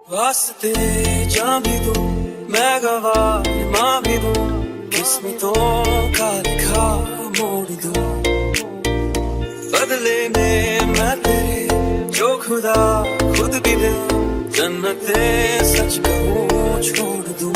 वास्ते जा भी दूं मैं गवाह माँ भी दूं किस्मतों का लिखा मोड़ दूं बदले में मैं तेरे जो खुदा खुद भी दे जन्नते सच कहूँ छोड़ दूं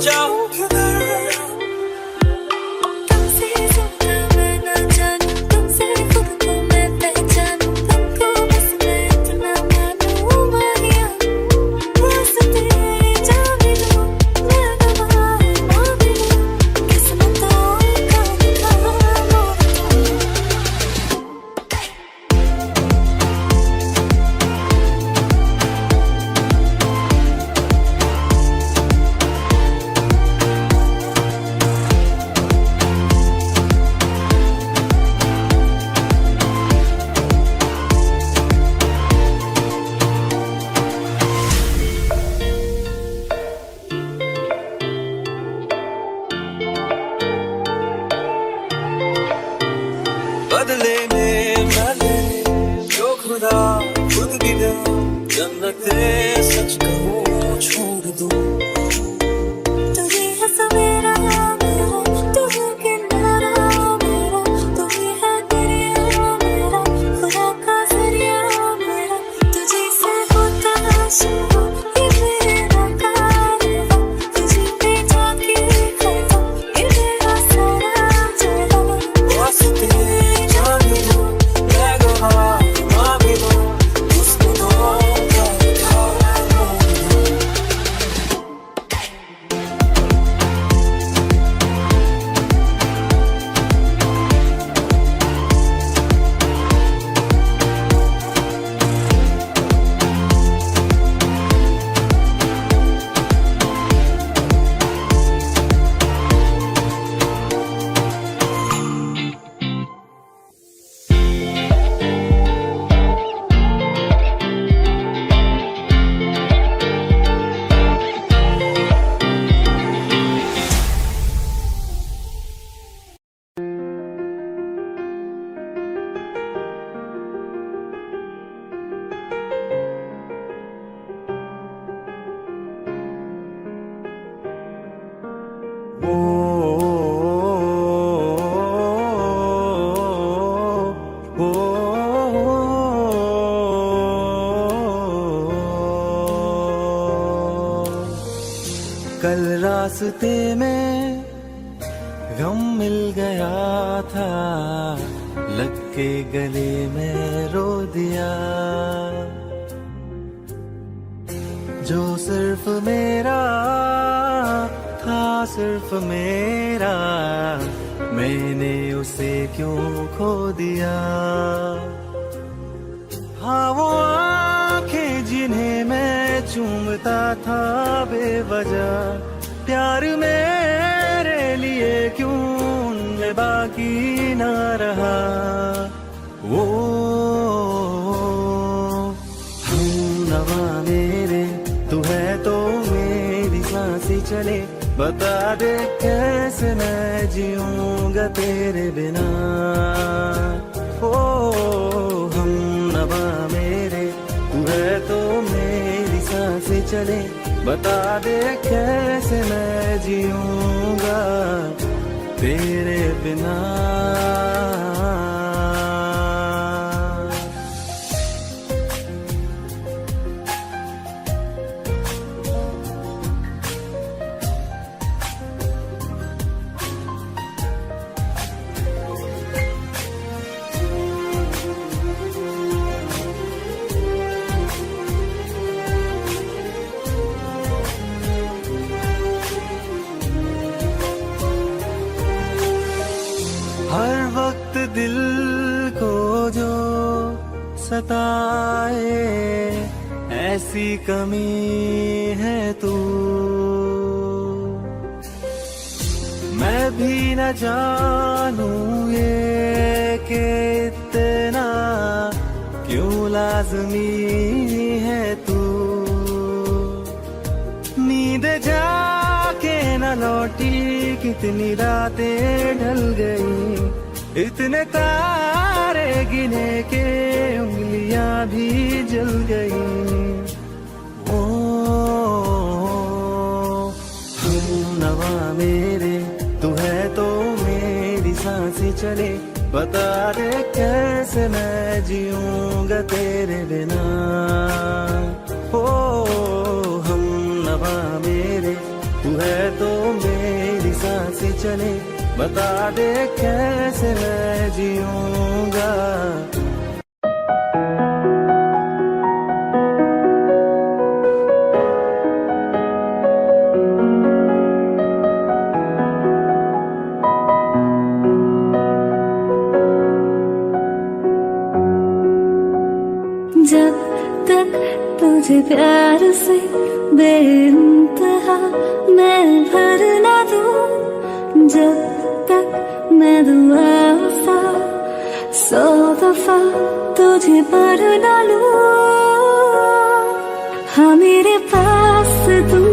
जाऊं किधर तुमसे ज्यादा मैं ना जानूं तुमसे खुद को मैं पहचानूं तुमको बस मैं इतना मानूं माहिया वास्ते जा भी दूं मैं गवाह माँ भी दूं किस्मतों का लिखा मोड़ दूं बदले में मैं तेरे जो खुदा खुद भी दे जन्नते सच कहूँ छोड़ दूं तू ही है सवेरा मेरा तू है किनारा मेरा तू ही है दरिया मेरा खुदा का जरिया मेरा तुझे से होता शुरू ये मेरा कारवां तुझे पे जाके खड़ा ये मेरा सारा जहां वास्ते कल रास्ते में गम मिल गया था लग के गले में रो दिया जो सिर्फ मेरा था सिर्फ मेरा मैंने उसे क्यों खो दिया हाँ वो आंखें जिन्हें मैं चूमता था बेवजह प्यार मेरे लिए क्यों उनमें बाकी ना रहा वो हम नवा मेरे तू है तो मेरी सांसें चले बता दे कैसे मैं जीऊंगा तेरे बिना ओ हम नवा मेरे तू है तो मेरी सांसें चले बता दे कैसे मैं जीऊंगा तेरे बिना सताए, ऐसी कमी है तू। मैं भी न जानूं ये कि इतना क्यों लाज़मी है तू। नींद जाके न लौटी, कितनी रातें ढल गई, इतने तारे गिने के उंगलियां भी जल गई। ओ हमनवा मेरे, तू है तो मेरी सांसें चले, बता दे कैसे मैं जीऊंगा तेरे बिना। ओ हमनवा मेरे, तू है तो मेरी सांसें चले, बता दे कैसे मैं जीऊंगा। जब तक तुझे प्यार से बेइंतहा मैं भर ना दूं, जब तक मैं दुआ वफा 100 दफा तुझे पर ना लूं। हाँ मेरे पास तुम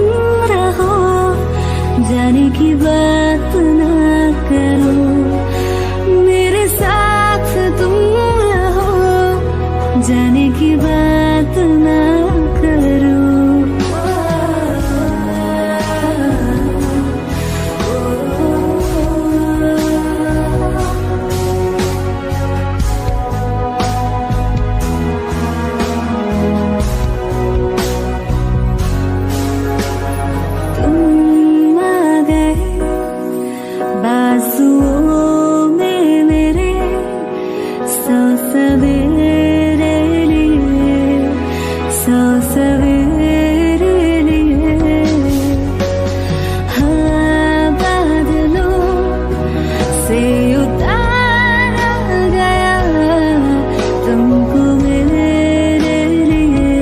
रहो, जाने की बात ना करो, मेरे साथ तुम रहो, जाने की बात ना करो। तुम आ गए बाजुओं में मेरे, 100 सवेरे लिए, 100 सवेरे लिए। हाँ बादलों से उतारा गया तुमको मेरे लिए,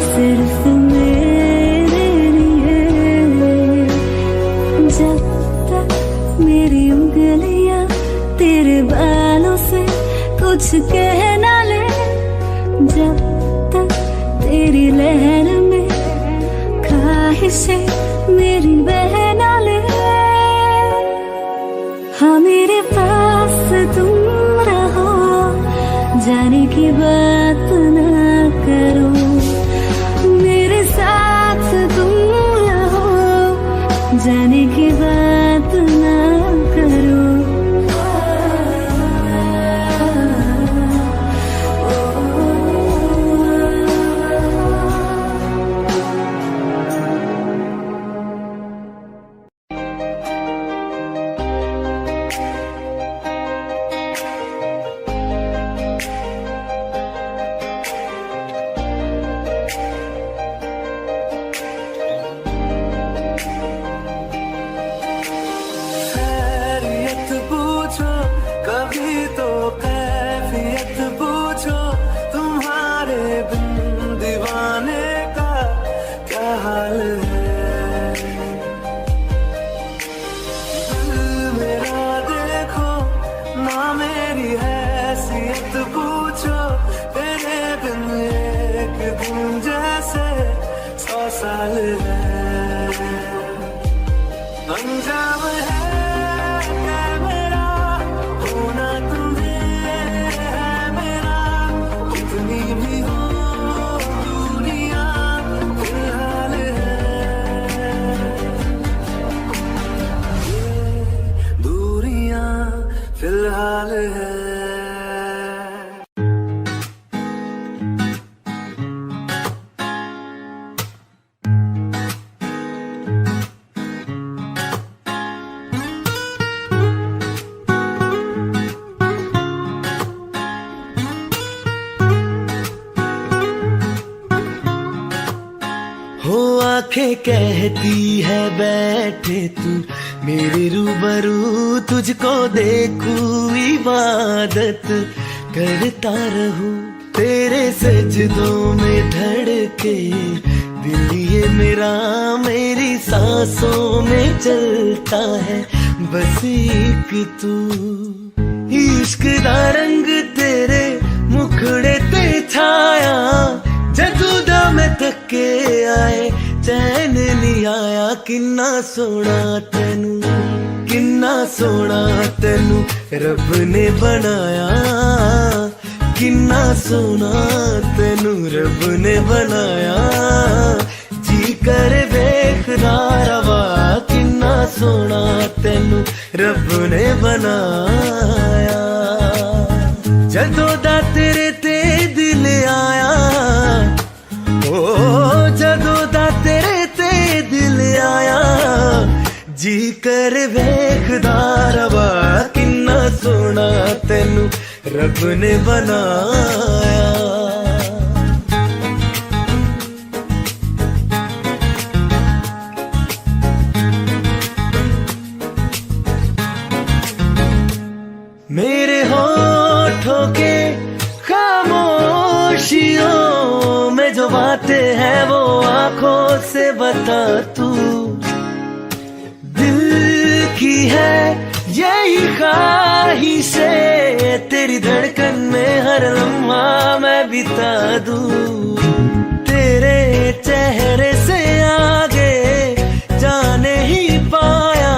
सिर्फ मेरे लिए। जब तक मेरी उंगलियां तेरे बालों से कुछ कह ना ले, जब तक तेरी लहर में ख्वाहिशें मेरी बह ना ले। हाँ मेरे पास तुम रहो, जाने की बात ना करो, मेरे साथ तुम रहो, जाने की बात ना करो। खैरियत पूछो, कभी तो कैफियत पूछो, तुम्हारे बिन दीवाने का क्या हाल है। दिल मेरा देखो ना, मेरी हैसियत पूछो, तेरे बिन एक दिन जैसे 100 साल है। अंजाम है मेरा होना, तुम्हें है मेरा, कितनी भी हो दूरियां फिलहाल है। ये दूरियां फिलहाल है। हो आंखें कहती है बैठे तू मेरे रूबरू, तुझको देखूं इबादत करता रहूं। तेरे सजदों में धड़के दिल ये मेरा, मेरी सांसों में चलता है बस एक तू। इश्क दा रंग तेरे मुखड़े ते छाया, जदों दा मैं थके आए चैन नहीं आया। किन्ना सोना तेनू, किन्ना सोना तेनू रब ने बनाया, किन्ना सोना तेनू रब ने बनाया। जी कर वेखदा रवा, किन्ना सोना तेनू रब ने बनाया। जदों दा तेरे ते दिल आया, ओ जदों दा तेरे ते दिल आया। जी कर वेखदा रवा, किन्ना सोना तेनू रब ने बनाया। मेरे होठों के खामोशियों में जो बातें हैं वो आंखों से बता तू। दिल की है यही ख्वाहिशें, तेरी धड़कन में हर लम्हा मैं बिता दूं। तेरे चेहरे से आगे जाने ही पाया,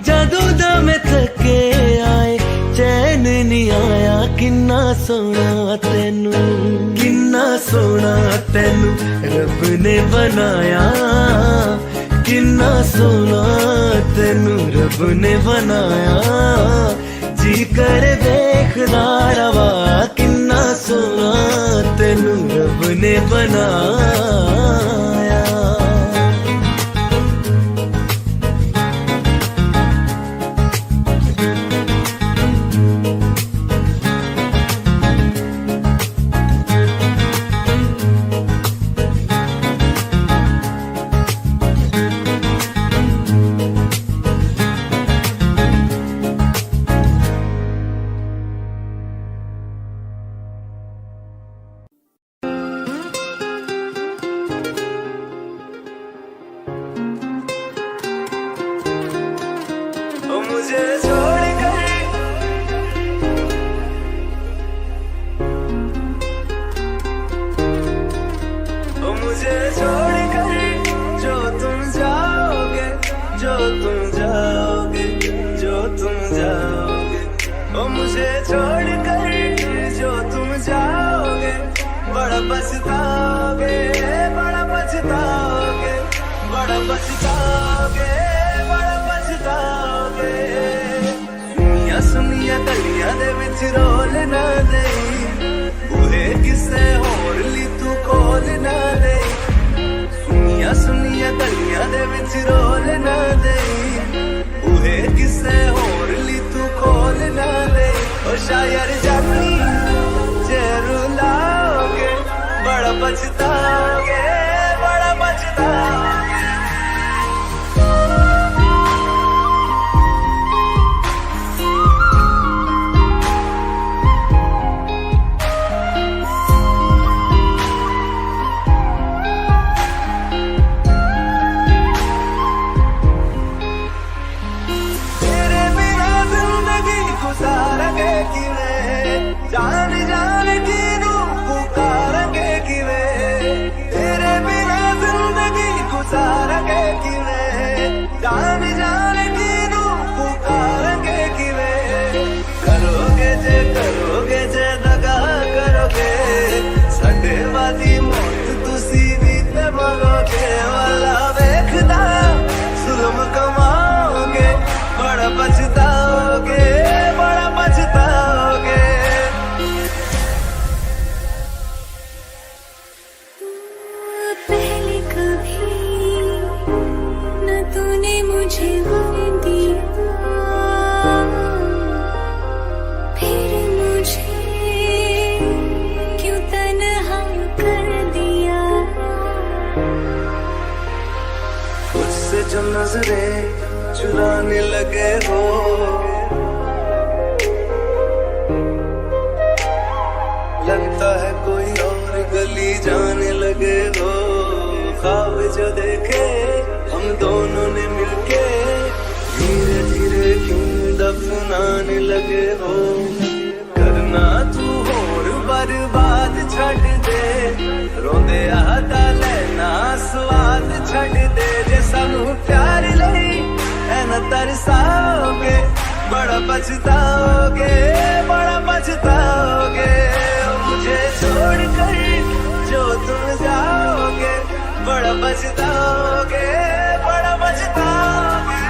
जदों दा मैं थके आए चैन नहीं आया। किन्ना सोना तेनू, किन्ना सोना तेनू रब ने बनाया, किन्ना सोना तेनू रब ने बनाया। जी कर देखदा रवा, किन्ना सोना तेनू रब ने बनाया। मुझे छोड़ कर मुझे छोड़ कर जो तुम जाओगे, जो तुम जाओगे, जो तुम जाओगे। ओ मुझे छोड़ कर जो तुम जाओगे, बड़ा पछताओगे, बड़ा पछताओगे, बड़ा पछताओगे, बड़ा पछताओगे। सुनिया सुनिया गलियां दे विच रोल ना देई, बूहे किसे होर ली तू खोल ना देई। सुनिया सुनिया गलियां दे विच रोल ना देई, बूहे किसे होर ली तू खोल ना देई। ओ शायर जानी जे रुलाओगे, बड़ा पछताओगे, बड़ा पछताओगे। जान जान किनू पुकारेंगे किवें, तेरे बिना जिंदगी गुजारेंगे किवें। जान जान किनू पुकारेंगे किवें। करोगे जे दगा करोगे, साडे वादी मौत तुसी भी ते मरोगे। वाला वेखदा जुल्म कमाओगे, बड़ा पछताओगे, बड़ा पछताओगे। पहले कभी न तूने मुझे गम दिया, फिर मुझे क्यों तन्हा कर दिया। मुझसे जो नजरें चुराने लगे हो, लगता है जाने लगे हो, ख्वाब जो देखे हम दोनों ने मिलके धीरे धीरे क्यों दफनाने लगे हो। करना तू होर बर्बाद छड़ दे, रोंदे आता लेना स्वाद छड़ दे। जे सानू प्यार लई ऐना तरसाओगे, बड़ा पछताओगे, बड़ा पछताओगे। मुझे छोड़ कर जो तुम जाओगे, बड़ा पछताओगे, बड़ा पछताओगे।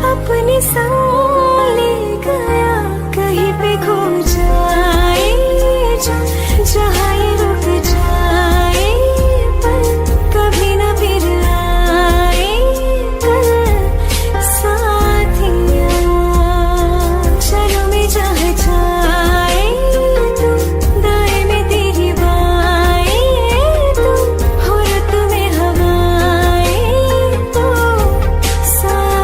अपने संग ले गया, कहीं पे खो जाए जहाँ ये रुक जाए, पर कभी न फिर आए कल साथिया। चलो मैं जहाँ जाए तू, दाएं में तेरी बाएं तू, हो रत में हवाएं तो साथिया।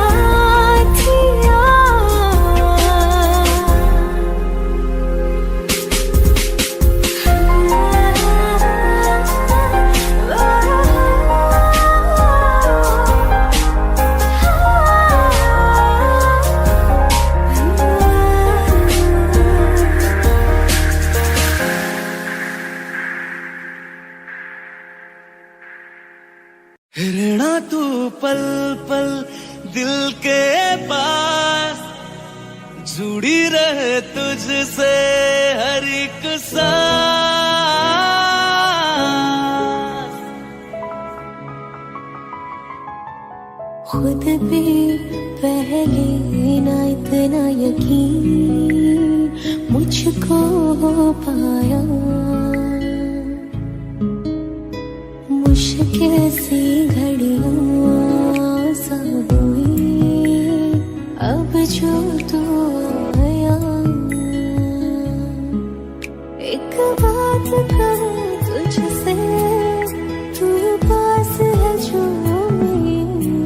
रहना तू पल पल दिल के पास, जुड़ी रहे तुझसे हर एक सांस। खुद पे पहले ना इतना यकीन मुझको हो पाया, मुश्किल सी घड़ियां सा हुई अब जो तू आया। एक बात कहूं तुझसे, तू पास है जो मेरे,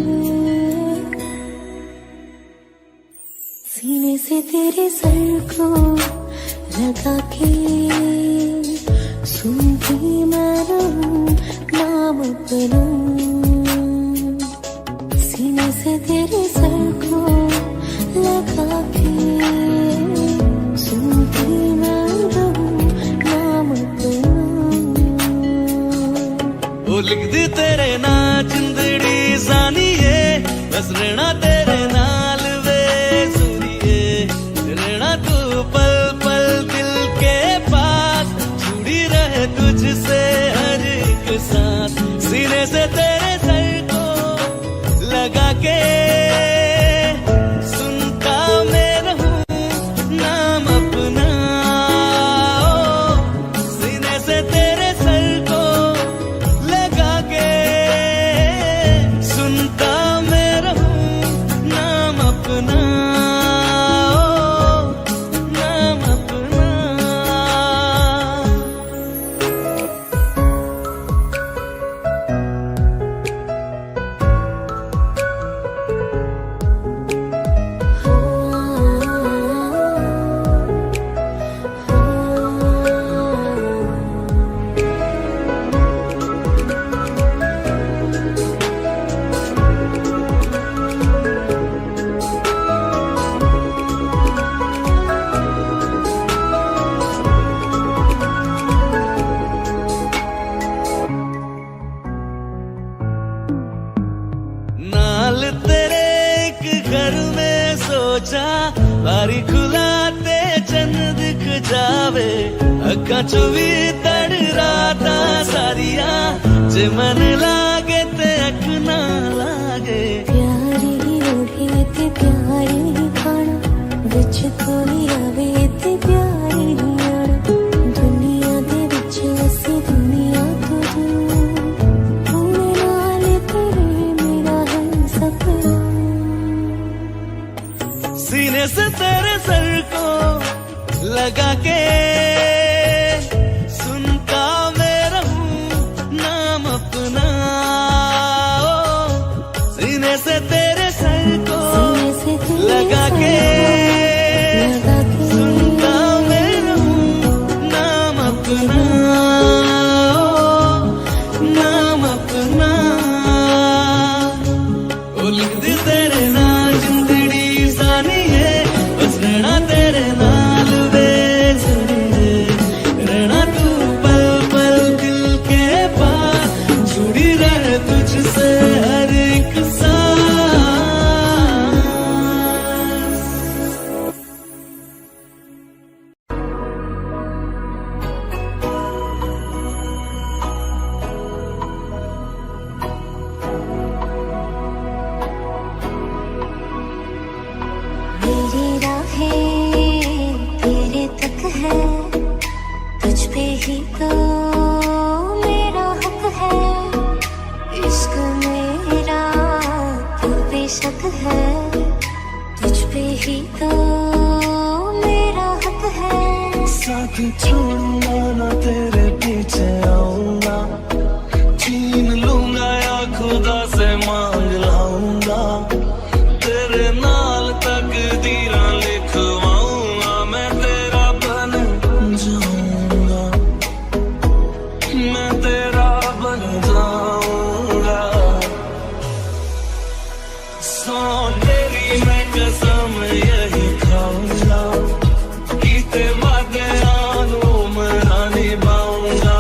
सीने से तेरे सर को लगा के सुनती मैं रहूं नाम अपना। बारी खुला ते चंद दिख जावे अखा चो भी तड़ राता सारिया जे मन लागे ते अख ना लागे प्यारी ओढ़े ते प्यारी खाना विच कोई आवे ते प्यारी आना दुनिया दे विच असी दुनिया तो दूर होने नाल तेरे मेरा है सपना सीने से तेरे सर को लगा के सुनता मैं रहूं नाम अपना सीने से तेरे सर को लगा के सुनता मैं रहूं नाम अपना नाम अपना ओ लिख दे तेरे नाल जिंदड़ी सानी है बस रहना तेरे नाल वे रहना तू पल पल दिल के पास जुड़ी रहे तुझसे हर एक सांस मेरी राहें तेरे तक है तुझ पे ही तो मेरा हक है इश्क मेरा तू बेशक है तुझ पे ही तो मेरा हक है साथ छोड़ूंगा ना तेरे पीछे आऊंगा छीन लूंगा या खुदा से मांग लाऊंगा तेरे नाल तकदीरां लिखवाऊंगा मैं तेरा बन जाऊंगा मैं तेरा बन जाऊंगा सौ तेरी मैं कसम यही खाऊंगा कीते वादे आनू मना निभाऊंगा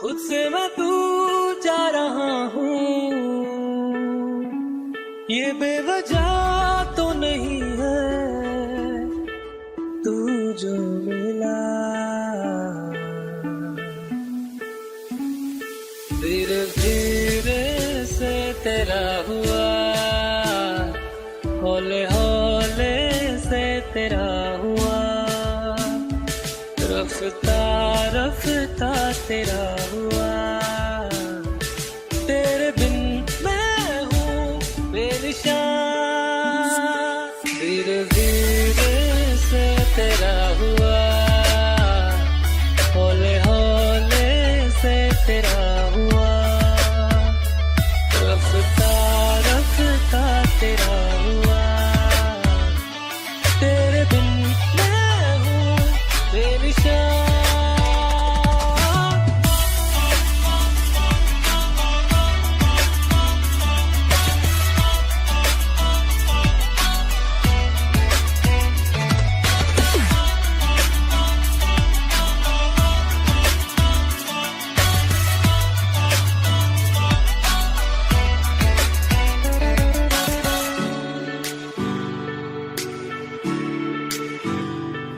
खुद से मैं दूर जा रहा हूँ, ये बेवजह तो नहीं है तू जो मिला। धीरे धीरे से तेरा हुआ, हौले हौले से तेरा हुआ, रफ्ता रफ्ता तेरा हुआ। तेरे बिन मैं हूँ बेनिशान। धीरे धीरे से तेरा हुआ, हौले हौले से तेरा हुआ, रफ्ता रफ्ता तेरा हुआ। तेरे बिन मैं हूँ बेनिशान।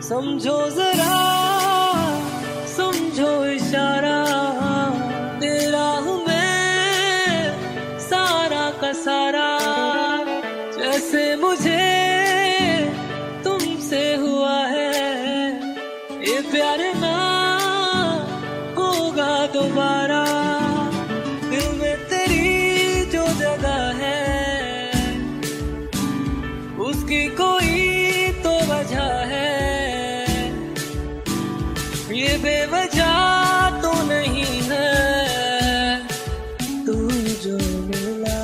समझो जरा, समझो इशारा, तेरा हूँ मैं सारा का सारा। जैसे मुझे तुमसे हुआ है, ये प्यार ना होगा दोबारा। दिल में तेरी जो जगह है, उसकी कोई तो वजह है। ये बेवजह तो नहीं है तू जो मिला।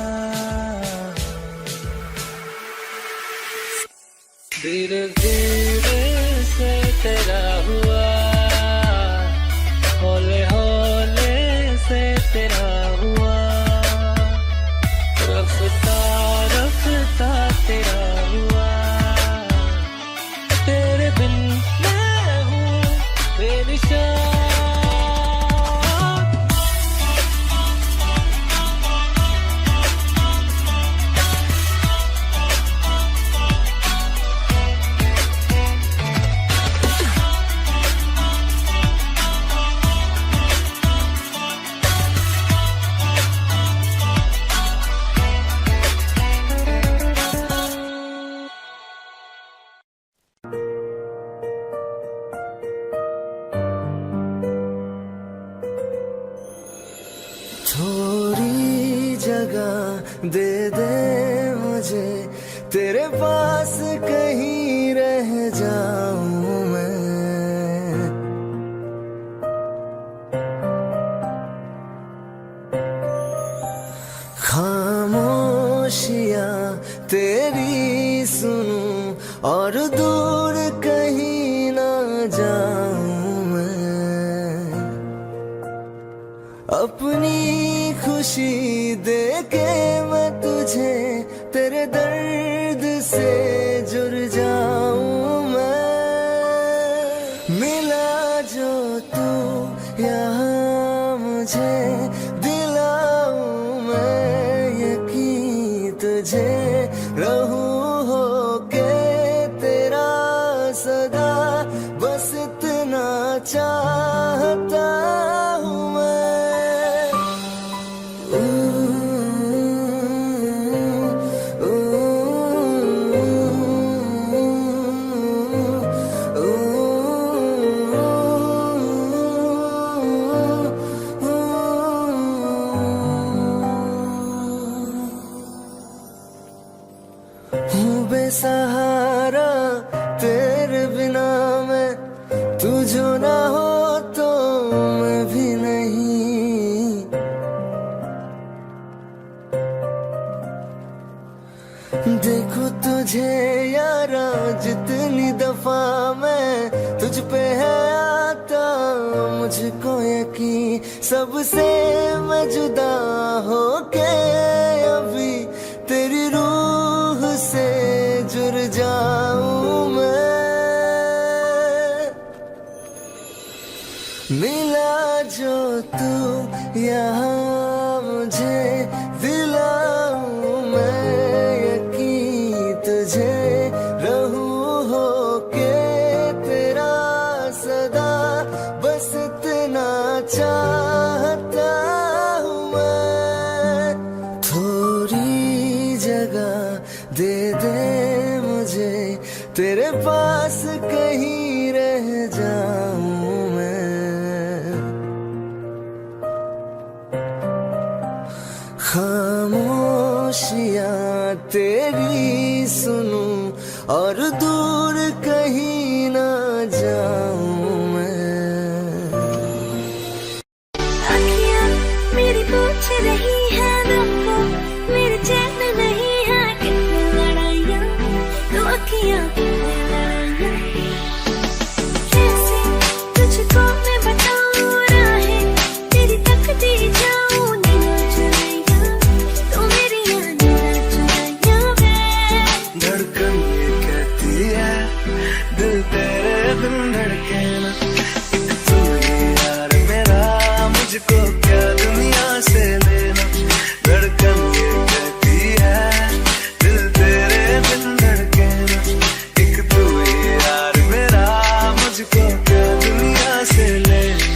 धीरे धीरे से तेरा हुआ, हौले हौले से तेरा हुआ, रफ्ता रफ्ता तेरा हुआ। तेरे बिन मैं हूँ बेनिशान। थोड़ी जगह दे दे मुझे, तेरे पास कहीं रह जाऊं मैं। खामोशियां तेरी सुनूं और दूर कहीं ना जाऊं मैं। अपनी खुशी दे के मैं तुझे, तेरे दर्द से जुड़ जाऊं मैं। मिला जो तू यहाँ मुझे, दिलाऊं मैं यकीन तुझे। रहूं होके तेरा सदा, बस इतना चाहता हूँ मैं। हूँ बेसहारा तेरे बिना मैं, तू जो ना हो तो मैं भी नहीं। देखो तुझे यारा जितनी दफा मैं तुझ पे है आता, मुझको यकीन सबसे मैं जुदा होके अभी तेरी रूह से जुड़ जाऊं मैं। मिला जो तू यहाँ मुझे दिलाऊं मैं यकीन तुझे रहूं हो के तेरा सदा बस इतना चाहता हूँ मैं थोड़ी जगह दे दे मुझे तेरे पास कहीं रह जाऊं मैं खामोशियां तेरी सुनूं और दूर कहीं ना जाऊं मैं अखियाँ मेरी पूछ रही है तुमको मेरे चैन नहीं है कितनी लड़ाइयाँ तो अखियाँ कितनी लड़ाइयाँ कैसे तुझको मैं बताऊँ राहें तेरी तकती जाऊँ नीना चुराइयाँ तो मेरी नीना चुराइयाँ वे धड़कन ये कहती है दिल तेरे बिन धड़के ना एक तू ही यार मेरा मुझको क्या दुनिया से लेना धड़कन ये कहती है दिल तेरे बिन धड़के ना एक तू ही यार मेरा मुझको क्या दुनिया से लेना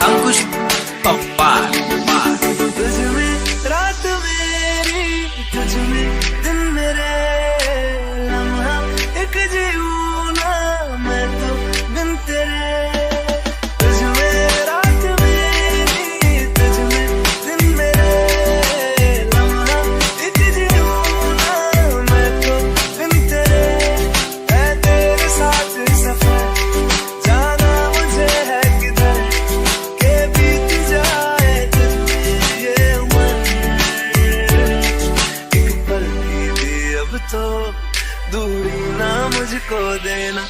अंकुश पप्पा तुझ में रात मेरी तुझ में दिन मेरे लम्हा एक जीऊं ना मैं तो बिन तेरे तुझ में रात मेरी तुझ में दिन मेरे लम्हा एक जीऊं ना मैं तो बिन तेरे है तेरे साथ सफर जाना मुझे है किधर के बीत जाए तुझमें ये उम्र एक पल की भी अब तो दूरी ना मुझको देना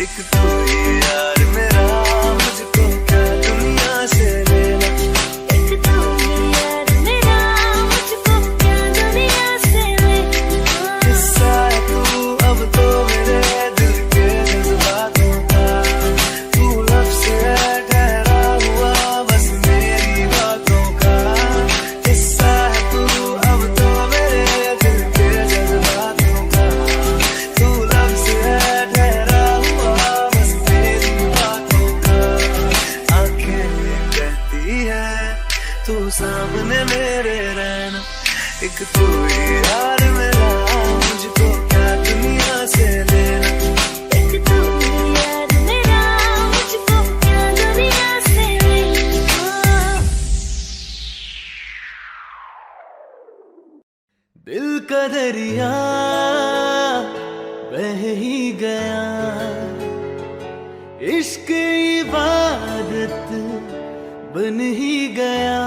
एक तू ही यार मेरा मुझको क्या दुनिया से लेना एक तू ही यार मेरा मुझको क्या दुनिया से लेना हिस्सा है तू अब तो मेरे दिल के जज्बातों का तू लफ्ज़ है ठहरा हुआ बस मेरी बातों का हिस्सा है तू अब तो मेरे दिल के जज्बातों का तू लफ्ज़ है ठहरा हुआ बस मेरी बातों का आंखें ये कहती है तू सामने मेरे रहना एक तू ही यार मेरा मुझको क्या दुनिया से लेना एक तू ही यार मेरा मुझको क्या दुनिया से लेना दिल का दरिया बह ही गया इश्क इबादत बन ही गया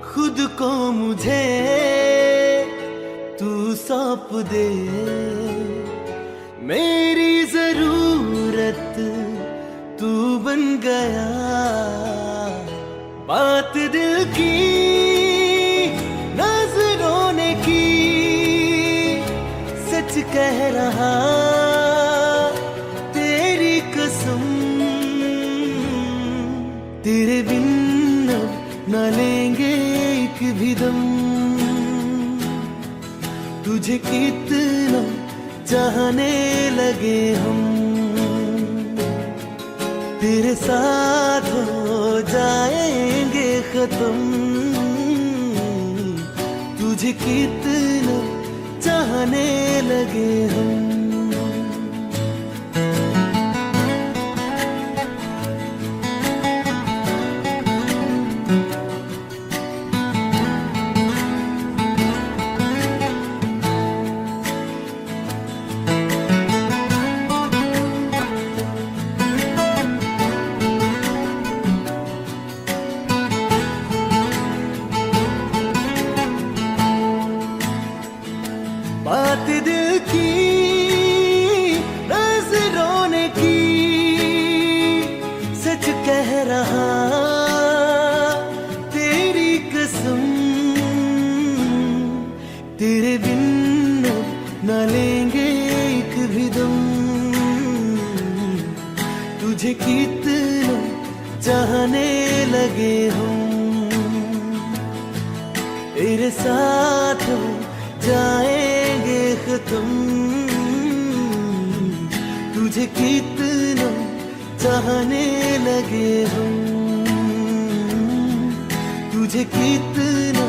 खुद को मुझे तू सौंप दे मेरी जरूरत तू बन गया बात दिल की नजरों ने की सच कह रहा तेरी कसम तेरे बिन अब न लेंगे एक भी दम तुझे कितना चाहने लगे हम तेरे साथ हो जाएंगे खत्म तुझे कितना चाहने लगे हम बात दिल की तुझे कितना चाहने लगे हम, तेरे साथ हो जाएंगे खत्म। तुझे कितना चाहने लगे हम, तुझे कितना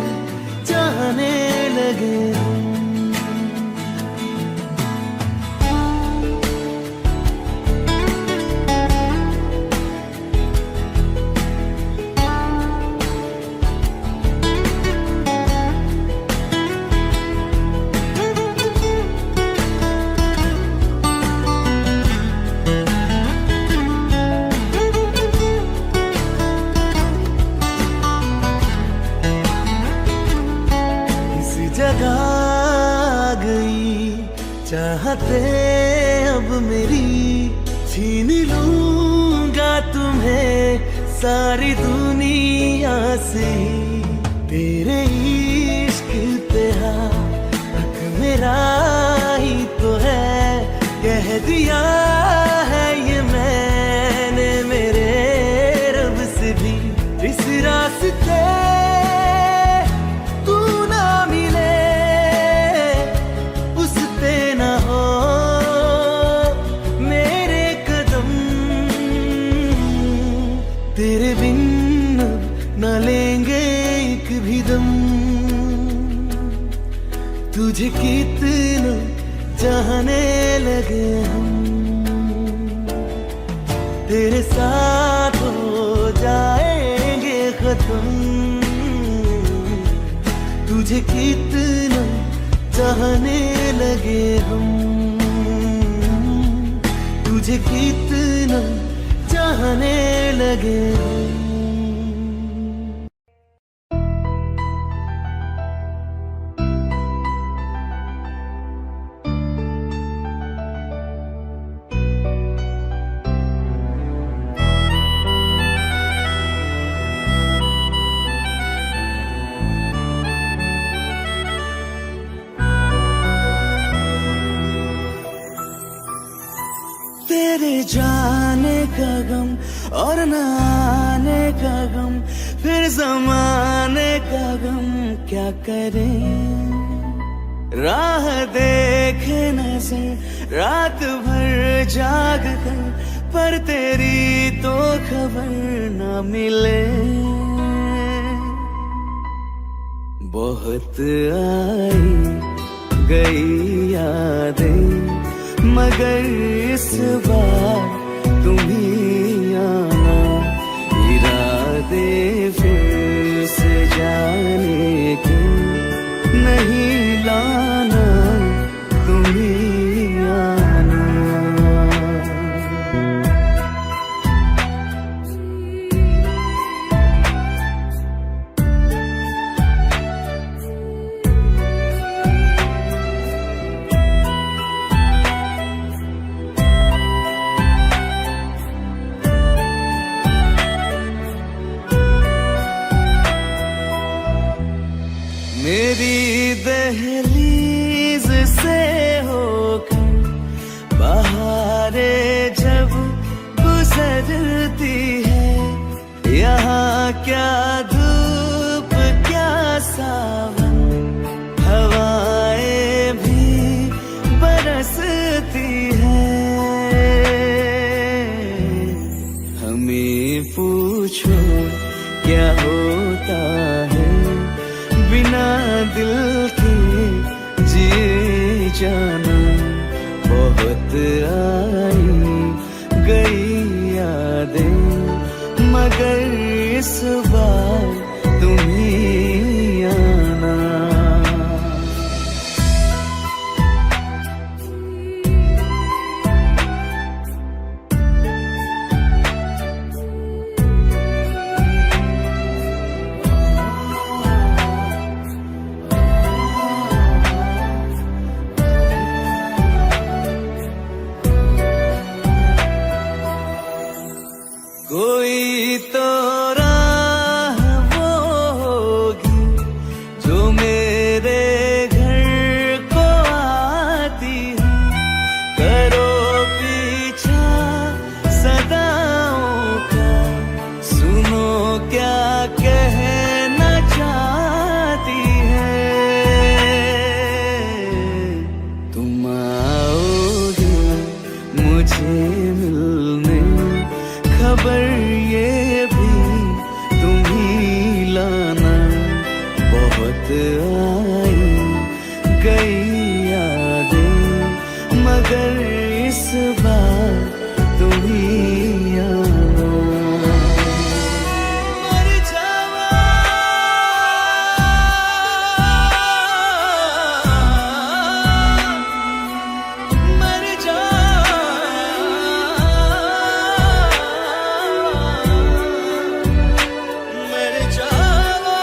चाहने लगे हम। जगा गई चाहते अब मेरी, छीन लूंगा तुम्हें सारी दुनिया से। तेरे इश्क पे हक मेरा ही तो है, कह दिया है ये मैंने मेरे रब से भी। इस रास्ते तेरे बिन न लेंगे एक भी दम। तुझे कितना चाहने लगे हम, तेरे साथ हो जाएंगे खत्म। तुझे कितना चाहने लगे हम, तुझे कितना चाहने लगे हम। तेरे जाने का गम और न आने का गम, फिर जमाने का गम क्या करें। राह देखे नजर रात भर जाग कर, पर तेरी तो खबर न मिले। बहुत आई गई यादें, मगर इस बार तुम ही आना। इरादे फिर से जाने के नहीं लाना, तुम ही आना। मेरी दहलीज से होकर बहारें जब गुजरती है, यहाँ क्या धूप क्या सावन, हवाएं भी बरसती है। हमें पूछो क्या होता है बिना दिल के जिए जाना। बहुत आई गई यादें, मगर इस बार तुम ही आना। कोई तो राह वो होगी जो मेरे घर को आती है, करो पीछा सदा मिलने, खबर ये भी तुम ही लाना। बहुत आई गई यादें, मगर इस बार तुम ही आना। मर जावा, मर जावा, मर जावा।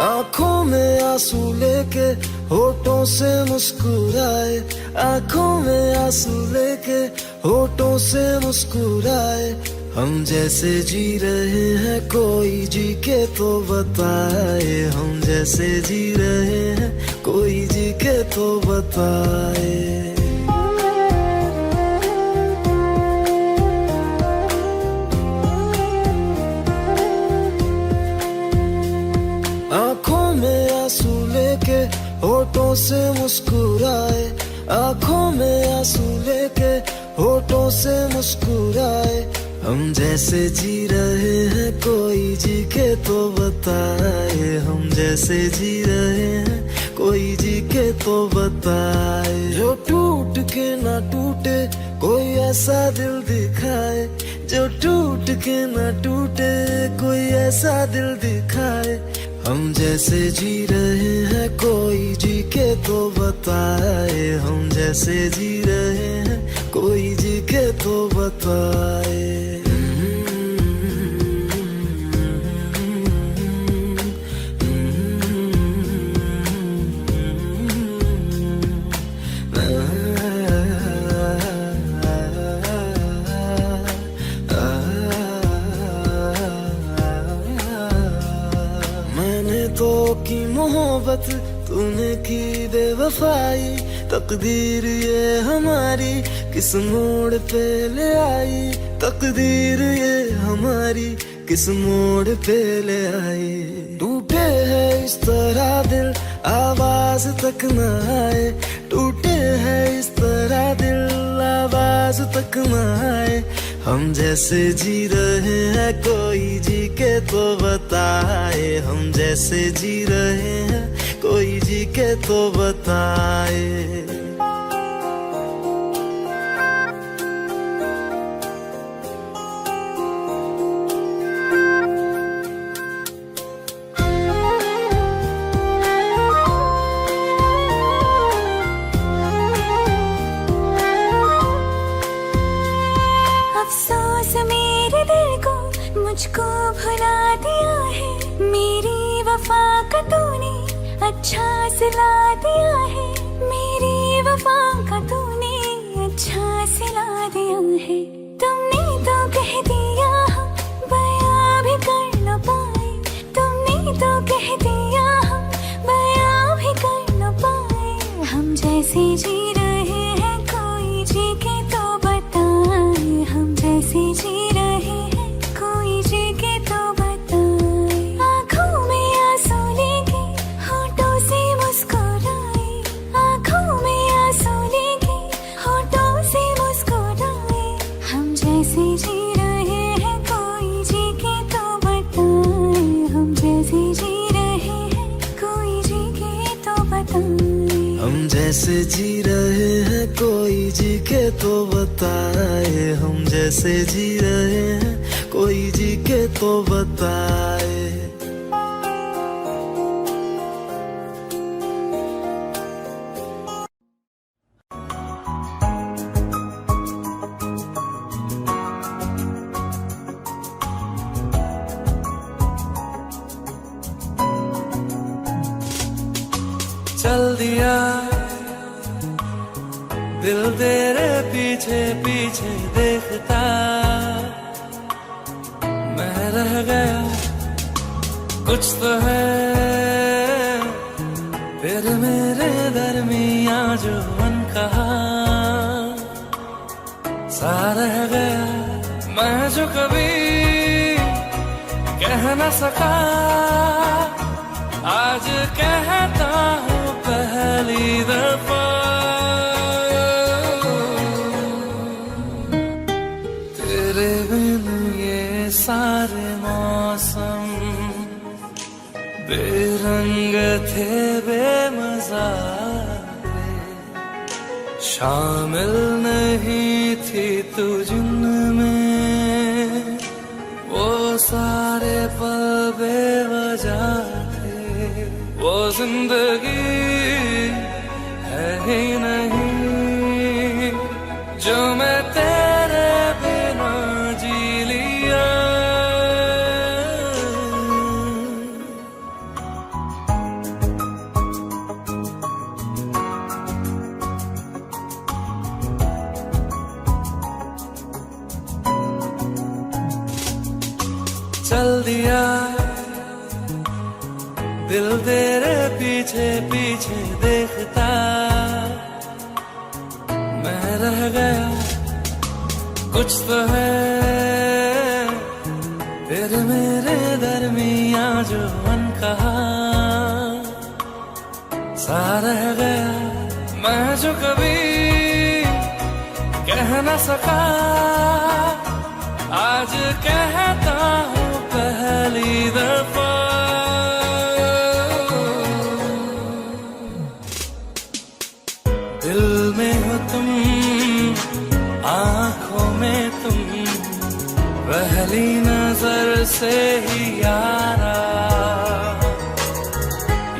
आंखों में आंसू लेके होठों से मुस्कुराए, आंखों में आंसू लेके होठों से मुस्कुराए। हम जैसे जी रहे हैं कोई जी के तो बताए, हम जैसे जी रहे हैं कोई जी के तो बताए। आंखों में आंसू लेके होठों से मुस्कुराए, आंखों में आंसू लेके होठों से मुस्कुराए। हम जैसे जी रहे हैं कोई जी के तो बताए, हम जैसे जी रहे हैं कोई जी के तो बताए। जो टूट के ना टूटे कोई ऐसा दिल दिखाए, जो टूट के ना टूटे कोई ऐसा दिल दिखाए। हम जैसे जी रहे हैं कोई जी के तो बताए, हम जैसे जी रहे हैं कोई जी के तो बताए। मैंने तो की मोहब्बत, तूने की बेवफाई। तकदीर ये हमारी किस मोड़ पे ले आई, तकदीर ये हमारी किस मोड़ पे ले आई। टूटे है इस तरह दिल आवाज तक न आए, टूटे है इस तरह दिल आवाज तक न आए। हम जैसे जी रहे हैं कोई जी के तो बताए, हम जैसे जी रहे हैं कोई जी के तो बताए। अफसोस मेरे दिल को मुझको भुला दिया है, मेरी वफा का तूने अच्छा सिला दिया है, मेरी वफा का तूने अच्छा सिला दिया है। तुमने तो कह दिया हम बयां भी कर न पाए, तुमने तो कह दिया हम बयां भी कर न पाए। हम जैसे जी रहे हैं कोई जी के तो बताए, हम जैसे जी रहे हैं कोई जी के तो बताए। आंखों में आंसू लेके होठों से मुस्कुराए, आंखों में आंसू लेके होठों से मुस्कुराए। हम जैसे जी रहे हैं कोई जी के तो बताए, हम जैसे जी रहे हैं कोई जी के तो बताए। हम जैसे जी रहे हैं कोई जी के तो बताए, हम जैसे जी रहे हैं कोई जी के तो बताए। चल दिया दिल तेरे पीछे पीछे देखता, मैं रह गया कुछ तो है तेरे मेरे दरमियां जो अनकहा सा रह गया। मैं जो कभी कह न सका, आज कहता हूँ पहली दफा। तेरे बिन ये सारे मौसम बेरंग थे, बेमजा थे, शामिल नहीं थी तू जिनमें, वो सारे पल बेवजह थे। वो जिंदगी है ही नहीं जो मैं तेरे बिना जी लिया। चल दिया दिल तेरे पीछे पीछे देखता, मैं रह गया कुछ तो है तेरे मेरे दरमिया जो अनकहा सा रह गया। मैं जो कभी कह न सका, आज कहता हूँ पहली दफा। दिल में हो तुम, आंखों में तुम, पहली नजर से ही यारा।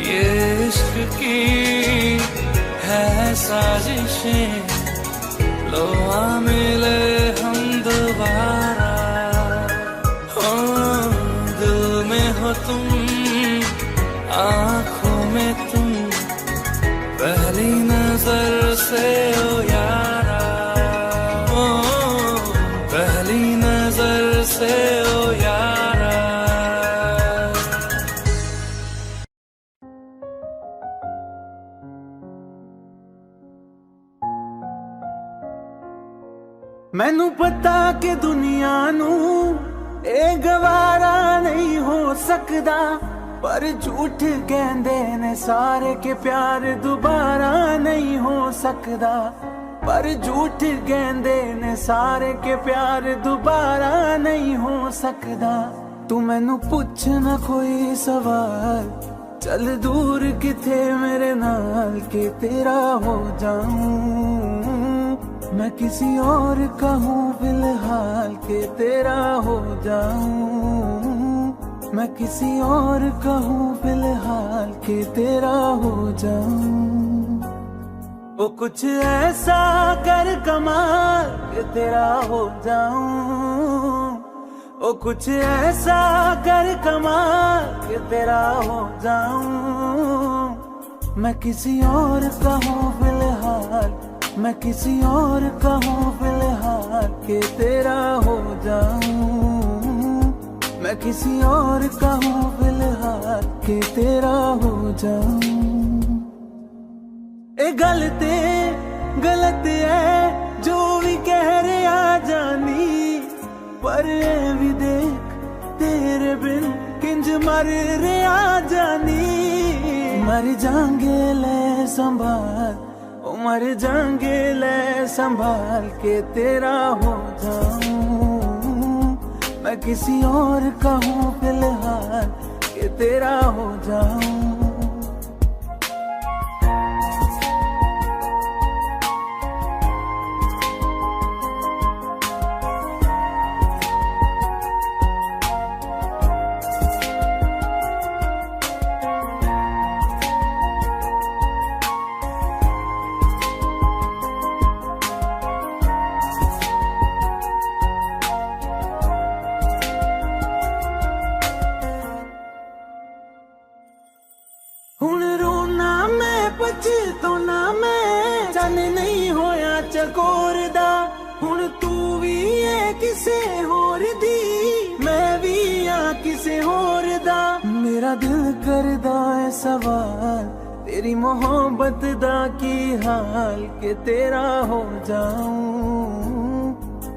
ये इश्क की है साजिशें, लो आ मिले हम दोबारा। दिल में हो तुम, आंखों में तुम, पहली नजर से ओ यारा, ओ पहली नजर से ओ यारा। मैनू पता कि दुनिया नू ਇਹ गवारा नहीं हो सकता, पर झूठ कहंदे ने सारे के प्यार दोबारा नहीं हो सकता। पर झूठ कहंदे ने सारे के प्यार दोबारा नहीं हो सकता। तू मैनू पुछ ना कोई सवाल, चल दूर किथे मेरे नाल के तेरा हो जाऊं। मैं किसी और का हूँ फिलहाल के तेरा हो जाऊं। मैं किसी और का हूँ फिलहाल के तेरा हो जाऊं। वो कुछ ऐसा कर कमाल के तेरा हो जाऊं। वो कुछ ऐसा कर कमाल के तेरा हो जाऊं। मैं किसी और का हूँ फिलहाल, मैं किसी और का हूँ फिलहाल के तेरा हो जाऊं। मैं किसी और का हूँ फिलहाल के तेरा हो जाऊं। ए गलत है जो भी कह रहे आ जानी, पर ए भी देख तेरे बिन किंज मर रे आ जानी। मर जाएंगे ले संभाल, मर जाएंगे ले संभाल के तेरा हो जाऊं। मैं किसी और का हूँ फिलहाल के तेरा हो जाऊं। पछताना मैं जाने नहीं होया चकोर दा। हुण तू भी है किसे होर दी, मैं भी आ किसे होर दा। मेरा दिल करदा है सवाल, तेरी मोहब्बत दा की हाल के तेरा हो जाऊं।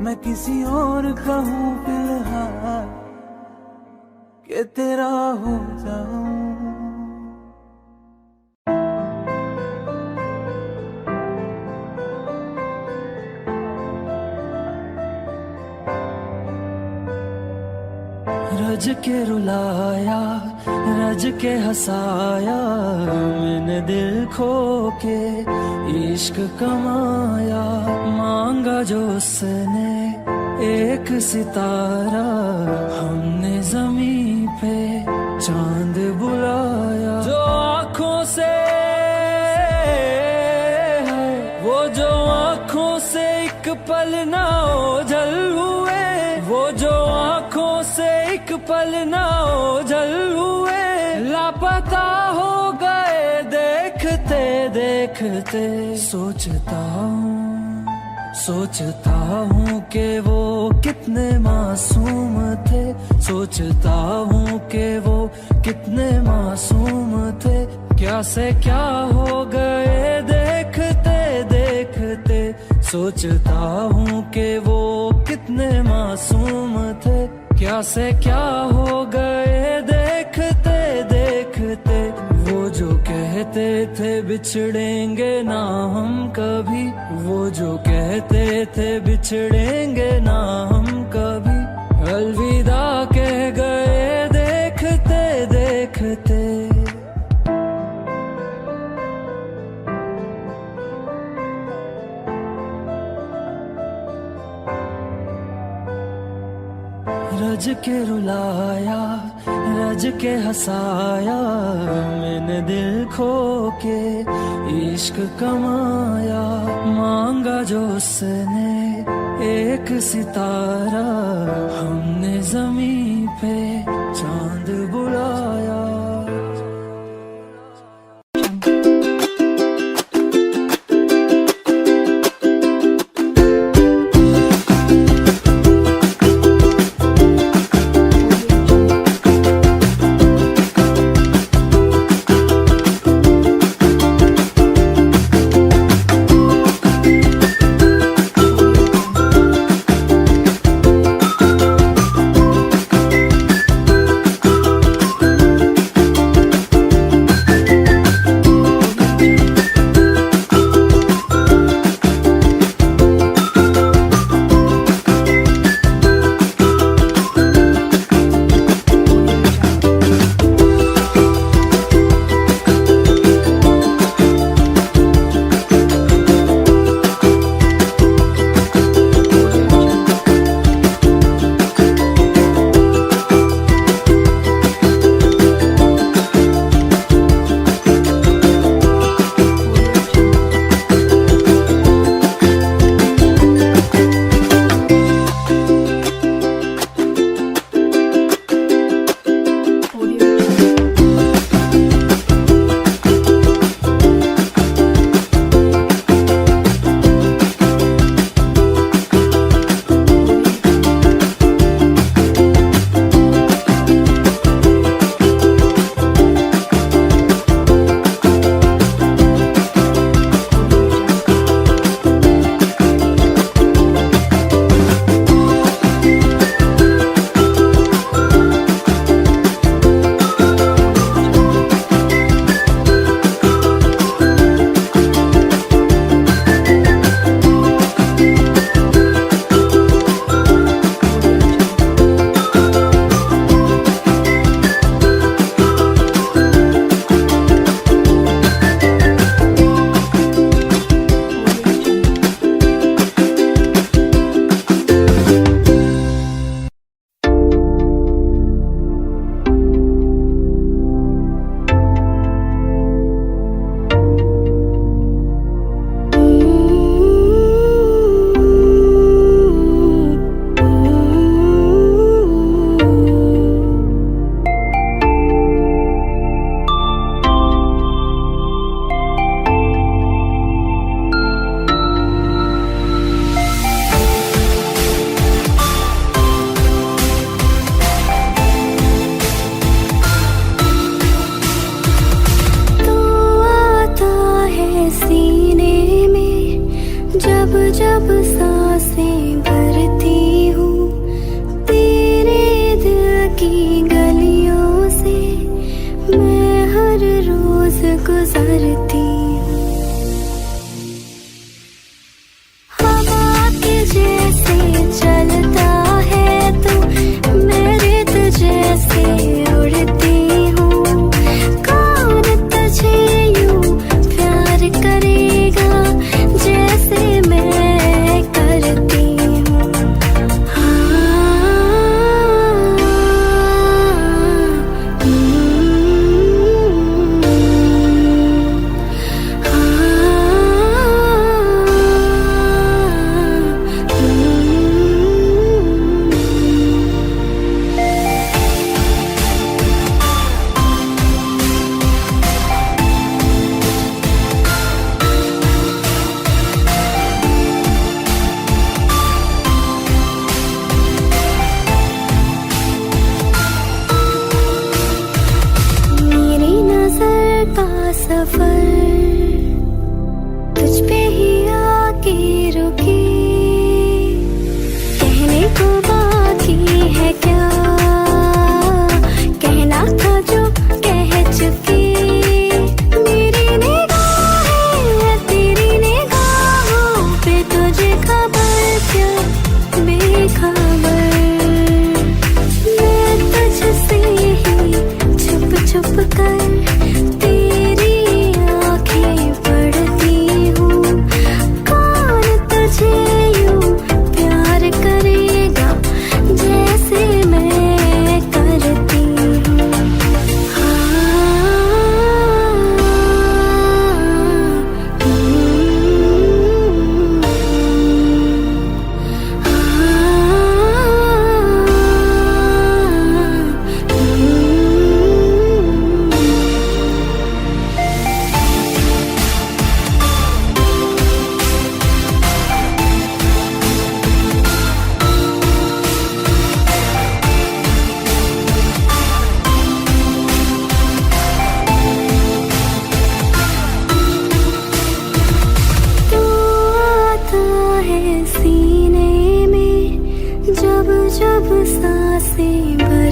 मैं किसी और का हूँ फिलहाल कि तेरा हो जाऊं। रज के रुलाया, रज के हंसाया, मैंने दिल खो के इश्क कमाया। मांगा जो उसने एक सितारा, हमने जमीन पे चांद बुलाया। जो आँखों से है, वो जो आँखों से एक पल ना ओझल हुए, वो जो आँखों से एक पल ना ओझल हुए, लापता हो गए देखते देखते। सोचता हूँ कि वो कितने मासूम थे, सोचता हूँ कि वो कितने मासूम थे। क्या से क्या हो गए देखते देखते। सोचता हूँ कि वो कितने मासूम थे, क्या से क्या हो गए देखते देखते। वो जो कहते थे बिछड़ेंगे ना हम कभी, वो जो कहते थे बिछड़ेंगे ना हम कभी, अलविदा कह गए देखते देखते। रज के रुलाया, रज के हंसाया, मैंने दिल खो के इश्क कमाया। मांगा जो उसने एक सितारा, हमने जमीन पे चांद बुलाया।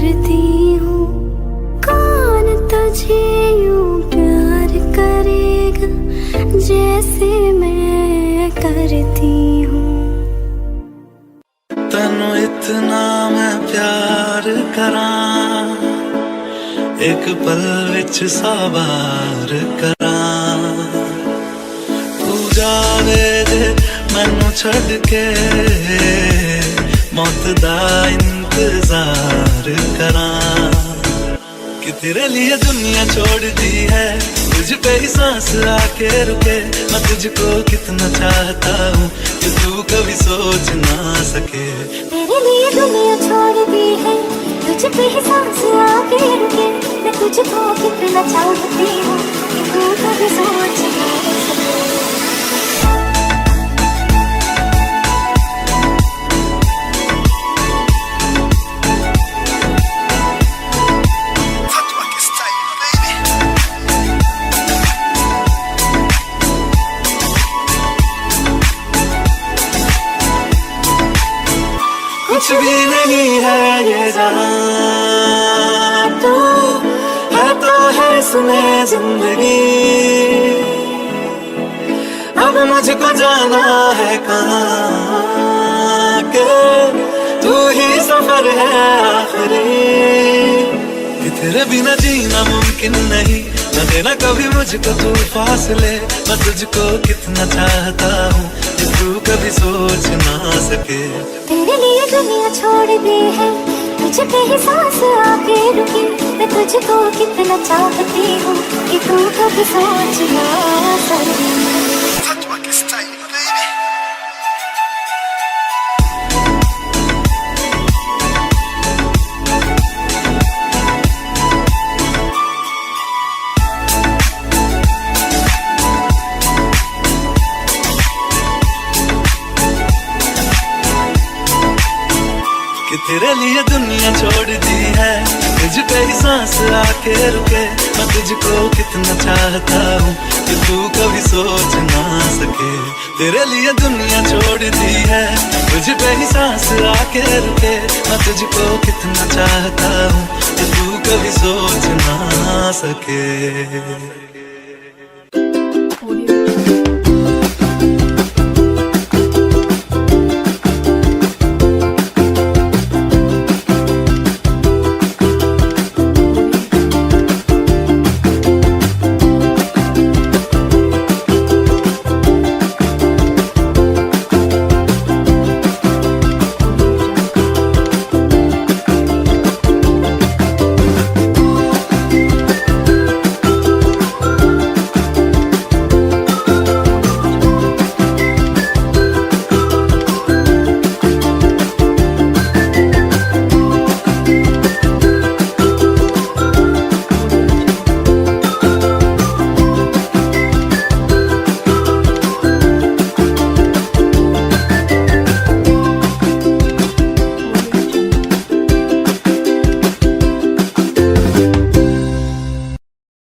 करती हूँ, कौन तुझे यूं प्यार करेगा जैसे मैं करती हूँ। तनु इतना मैं प्यार करां, एक पल विच सवार करां। तू जावे जे मैनू छड़ के, मौत दा इंतजार करां। कि तेरे लिए दुनिया छोड़ दी है, तुझ पे ही सांस आके रुके। मैं तुझको कितना चाहता हूँ कि तू कभी सोच ना सके। तेरे लिए दुनिया छोड़ दी है, तुझ पे ही सांस आके रुके। मैं तुझको कितना चाहती हूँ कि तू कभी सोच ना सके। कुछ भी नहीं है ये जहां, तू है तो है इसमें जिंदगी। अब मुझको जाना है कहाँ के, तू ही सफर है आखिरी। कि तेरे बिना जीना मुमकिन नहीं, न देना कभी मुझको तू फासले। मैं तुझको कितना चाहता हूँ कि तू कभी सोच ना सके। तेरे लिए दुनिया छोड़ दी है, तुझ पे ही सांस आके रुकी। मैं तुझको कितना चाहती हूँ कि तू कभी सोच ना सके। कि तेरे लिए दुनिया छोड़ दी है, तुझ पे ही सांस आके रुके। मैं तुझको कितना चाहता हूँ कि तू कभी सोच ना सके। तेरे लिए दुनिया छोड़ दी है, तुझ पे ही सांस आके रुके। मैं तुझको कितना चाहता हूँ कि तू कभी सोच ना सके।